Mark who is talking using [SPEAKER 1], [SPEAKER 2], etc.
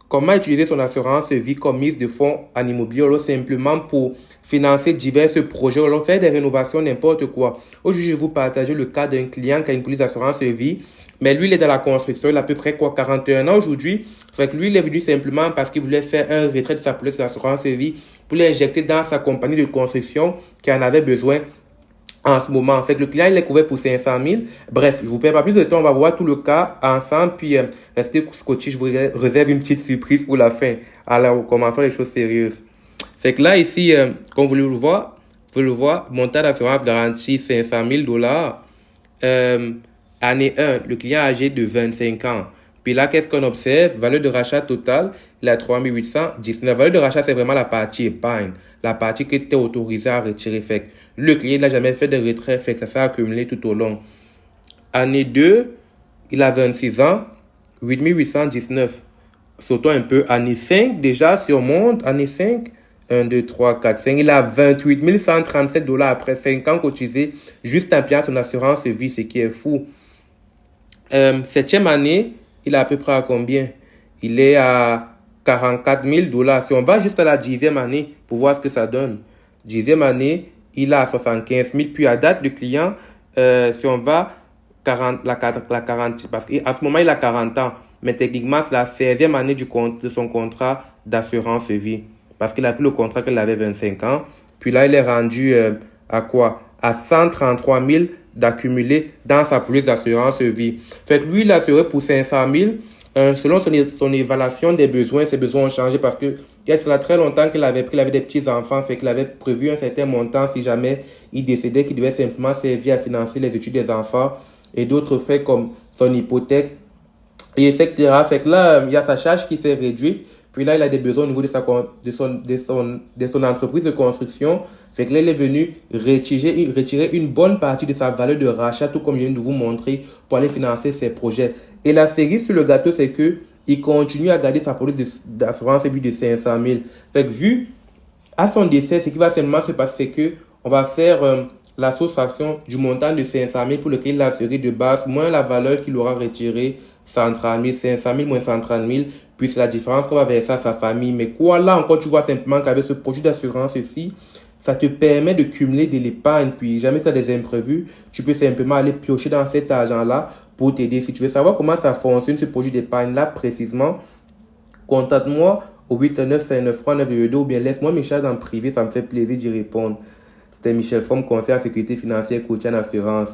[SPEAKER 1] comment utiliser son assurance vie comme mise de fonds en immobilier, alors simplement pour financer divers projets, alors faire des rénovations, n'importe quoi. Aujourd'hui, je vais vous partager le cas d'un client qui a une police d'assurance vie, mais lui, il est dans la construction, il a à peu près 41 ans aujourd'hui. Fait que lui, il est venu simplement parce qu'il voulait faire un retrait de sa police d'assurance vie pour l'injecter dans sa compagnie de construction qui en avait besoin en ce moment. Fait que le client, il est couvert pour 500 000. Bref, je vous perds pas plus de temps. On va voir tout le cas ensemble. Puis, restez scotché. Je vous réserve une petite surprise pour la fin. Alors, commençons les choses sérieuses. Fait que là, ici, comme vous le voyez, montant d'assurance garantie 500 000 dollars. Année 1, le client âgé de 25 ans. Puis là, qu'est-ce qu'on observe? Valeur de rachat totale, il a 3 819. La valeur de rachat, c'est vraiment la partie épargne, la partie qui était autorisée à retirer. Fait que le client n'a jamais fait de retrait, fait que ça s'est accumulé tout au long. Année 2, il a 26 ans, 8 819. Sautons un peu. Année 5, déjà, si on monte, année 5, 1, 2, 3, 4, 5. Il a 28 137 dollars après 5 ans cotisés, juste en payant son assurance vie, ce qui est fou. Septième année, il est à peu près à combien? Il est à 44 000 dollars. Si on va juste à la 10e année pour voir ce que ça donne. 10e année, il est à 75 000. Puis à date, le client, si on va 40, la 40, parce qu'à ce moment, il a 40 ans. Mais techniquement, c'est la 16e année de son contrat d'assurance vie. Parce qu'il a pris le contrat qu'il avait 25 ans. Puis là, il est rendu à quoi? À 133 000 d'accumuler dans sa police d'assurance vie. Fait que lui, il a assuré pour 500 000. Selon son évaluation des besoins, ses besoins ont changé parce que il y a très longtemps qu'il avait des petits-enfants, fait qu'il avait prévu un certain montant si jamais il décédait, qu'il devait simplement servir à financer les études des enfants et d'autres frais comme son hypothèque, et etc. Fait que là, il y a sa charge qui s'est réduite. Puis là, il a des besoins au niveau de son entreprise de construction. Fait que là, il est venu retirer une bonne partie de sa valeur de rachat, tout comme je viens de vous montrer, pour aller financer ses projets. Et la cerise sur le gâteau, c'est que il continue à garder sa police d'assurance vie de 500 000. Fait que vu à son décès, ce qui va seulement se passer, c'est que on va faire la soustraction du montant de 500 000 pour lequel il a assuré de base, moins la valeur qu'il aura retirée, 130 000, 500 000 moins 130 000, puis c'est la différence qu'on va verser à sa famille. Mais quoi, là encore, tu vois simplement qu'avec ce produit d'assurance ici, ça te permet de cumuler de l'épargne. Puis jamais ça des imprévus, tu peux simplement aller piocher dans cet argent-là pour t'aider. Si tu veux savoir comment ça fonctionne, ce produit d'épargne-là précisément, contacte-moi au 819-593-922 ou bien laisse-moi mes message en privé, ça me fait plaisir d'y répondre. C'était Michel Forme, conseiller en sécurité financière, courtier en assurance.